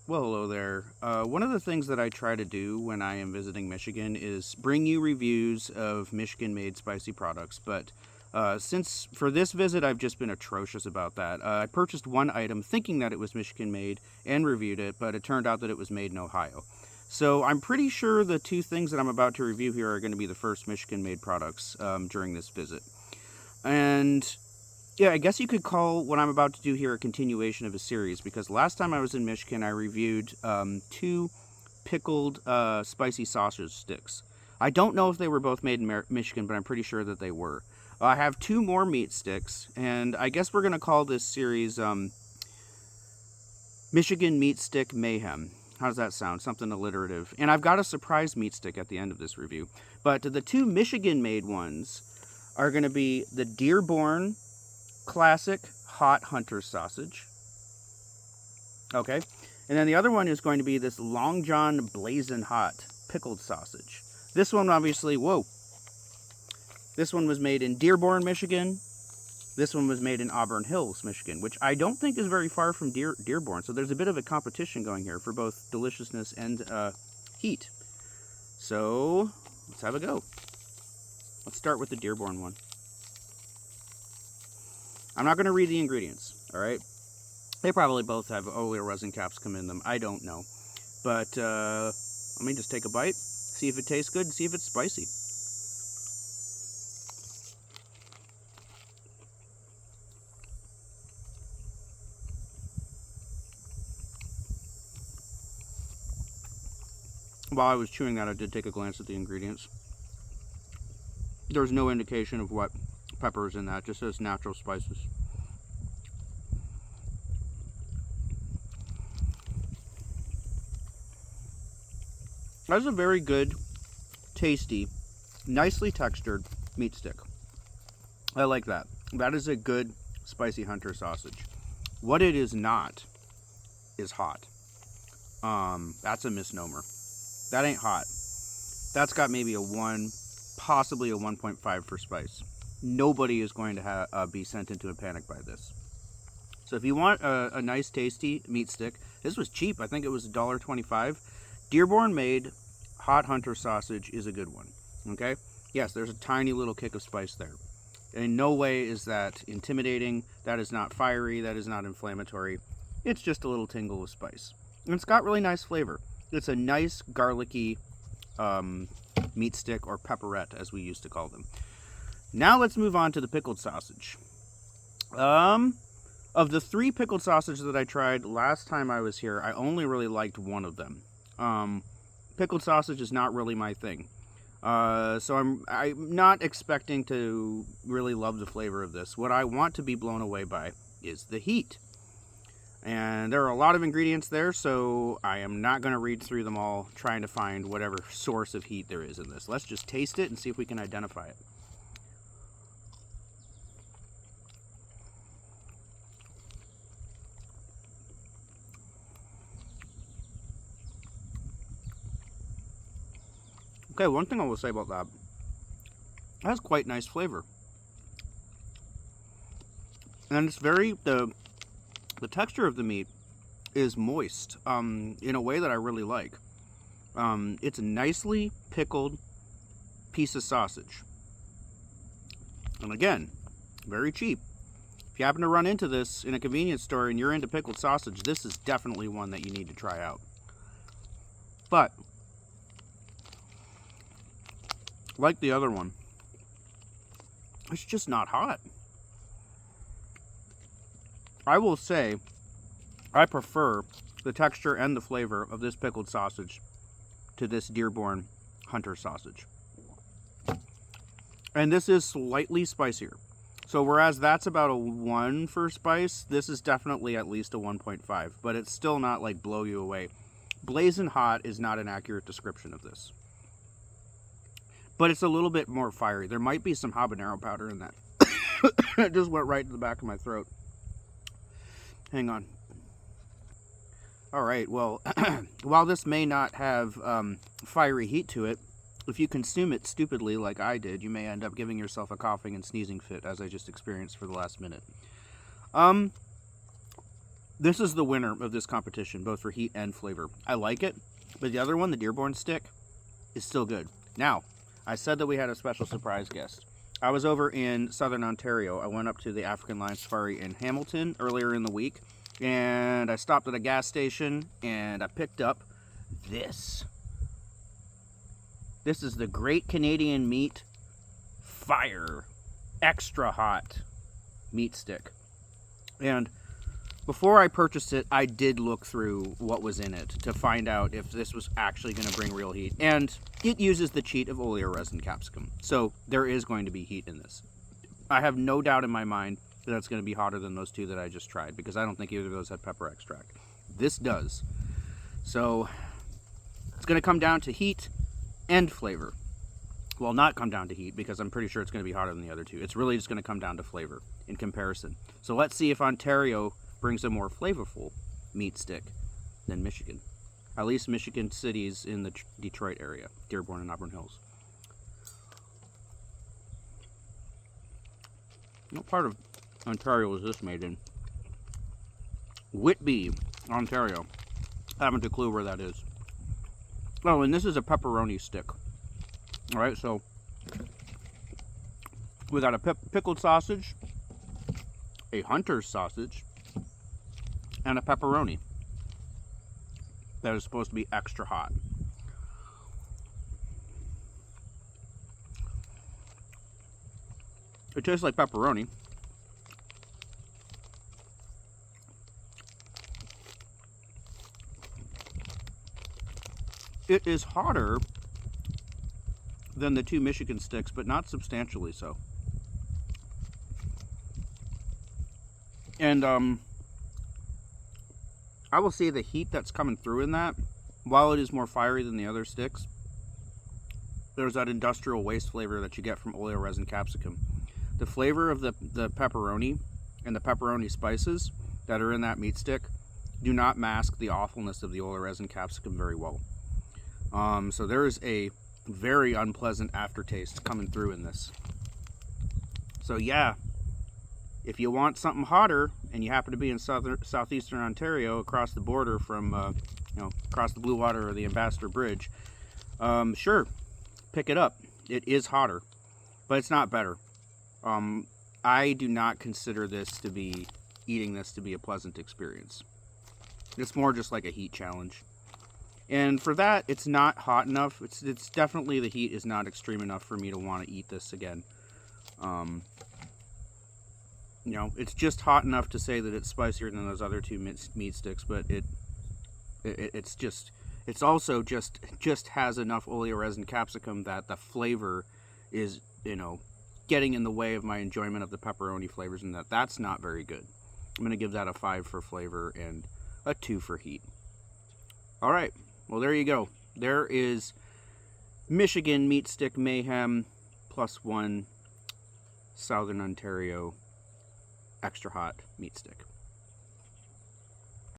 Well, hello there. One of the things that I try to do when I am visiting Michigan is bring you reviews of Michigan-made spicy products, but since for this visit I've just been atrocious about that. I purchased one item thinking that it was Michigan-made and reviewed it, but it turned out that it was made in Ohio. So I'm pretty sure the two things that I'm about to review here are going to be the first Michigan-made products during this visit. And yeah, I guess you could call what I'm about to do here a continuation of a series, because last time I was in Michigan, I reviewed two pickled spicy sausage sticks. I don't know if they were both made in Michigan, but I'm pretty sure that they were. I have two more meat sticks, and I guess we're going to call this series Michigan Meat Stick Mayhem. How does that sound? Something alliterative. And I've got a surprise meat stick at the end of this review. But the two Michigan-made ones are going to be the Dearborn Classic Hot Hunter Sausage. Okay. And then the other one is going to be this Long John Blazin' Hot Pickled Sausage. This one obviously, this one was made in Dearborn, Michigan. This one was made in Auburn Hills, Michigan, which I don't think is very far from Dearborn. So there's a bit of a competition going here for both deliciousness and heat. So let's have a go. Let's start with the Dearborn one. I'm not going to read the ingredients, all right? They probably both have oil resin capsicum in them. I don't know. But let me just take a bite, see if it tastes good, see if it's spicy. While I was chewing that, I did take a glance at the ingredients. There's no indication of what pepper is in that, just says natural spices. That's a very good, tasty, nicely textured meat stick. I like that. That is a good spicy hunter sausage. What it is not is hot. That's a misnomer. That ain't hot. That's got maybe a 1, possibly a 1.5 for spice. Nobody is going to be sent into a panic by this. So if you want a nice, tasty meat stick, this was cheap. I think it was $1.25. Dearborn made hot hunter sausage is a good one. Okay? Yes, there's a tiny little kick of spice there. In no way is that intimidating. That is not fiery. That is not inflammatory. It's just a little tingle of spice. And it's got really nice flavor. It's a nice garlicky meat stick, or pepperette as we used to call them. Now let's move on to the pickled sausage. Of the 3 pickled sausages that I tried last time I was here, I only really liked one of them. Pickled sausage is not really my thing. So I'm not expecting to really love the flavor of this. What I want to be blown away by is the heat. And there are a lot of ingredients there, so I am not going to read through them all trying to find whatever source of heat there is in this. Let's just taste it and see if we can identify it. Okay, one thing I will say about that, it has quite nice flavor. And it's the texture of the meat is moist in a way that I really like. It's a nicely pickled piece of sausage. And again, very cheap. If you happen to run into this in a convenience store and you're into pickled sausage, this is definitely one that you need to try out. But like the other one, it's just not hot. I will say I prefer the texture and the flavor of this pickled sausage to this Dearborn hunter sausage. And this is slightly spicier. So whereas that's about a 1 for spice, this is definitely at least a 1.5, but it's still not like blow you away. Blazing hot is not an accurate description of this. But it's a little bit more fiery. There might be some habanero powder in that. It just went right to the back of my throat. Hang on. Alright, well, while this may not have fiery heat to it, if you consume it stupidly like I did, you may end up giving yourself a coughing and sneezing fit, as I just experienced for the last minute. This is the winner of this competition, both for heat and flavor. I like it, but the other one, the Dearborn stick, is still good. Now, I said that we had a special surprise guest. I was over in Southern Ontario. I went up to the African Lion Safari in Hamilton earlier in the week, and I stopped at a gas station, and I picked up this. This is the Great Canadian Meat Fire Extra Hot meat stick. And before I purchased it, I did look through what was in it to find out if this was actually going to bring real heat. And it uses the cheat of oleoresin capsicum. So there is going to be heat in this. I have no doubt in my mind that it's going to be hotter than those two that I just tried, because I don't think either of those had pepper extract. This does. So it's going to come down to heat and flavor. Well, not come down to heat, because I'm pretty sure it's going to be hotter than the other two. It's really just going to come down to flavor in comparison. So let's see if Ontario brings a more flavorful meat stick than Michigan. At least Michigan cities in the Detroit area, Dearborn and Auburn Hills. What part of Ontario is this made in? Whitby, Ontario. I haven't a clue where that is. Oh, and this is a pepperoni stick. All right, so we got a pickled sausage, a hunter's sausage, and a pepperoni that is supposed to be extra hot. It tastes like pepperoni. It is hotter than the two Michigan sticks, but not substantially so. And I will say the heat that's coming through in that, while it is more fiery than the other sticks, there's that industrial waste flavor that you get from oleoresin capsicum. The flavor of the pepperoni and the pepperoni spices that are in that meat stick do not mask the awfulness of the oleoresin capsicum very well. So there is a very unpleasant aftertaste coming through in this. So yeah, if you want something hotter and you happen to be in southeastern Ontario, across the border from, across the Blue Water or the Ambassador Bridge, sure, pick it up. It is hotter, but it's not better. I do not consider eating this to be a pleasant experience. It's more just like a heat challenge. And for that, it's not hot enough. It's definitely, the heat is not extreme enough for me to want to eat this again. It's just hot enough to say that it's spicier than those other two meat sticks, but it's also just has enough oleoresin capsicum that the flavor is, getting in the way of my enjoyment of the pepperoni flavors, and that's not very good. I'm going to give that a 5 for flavor and a 2 for heat. All right. Well, there you go. There is Michigan Meat Stick Mayhem +1 Southern Ontario extra hot meat stick.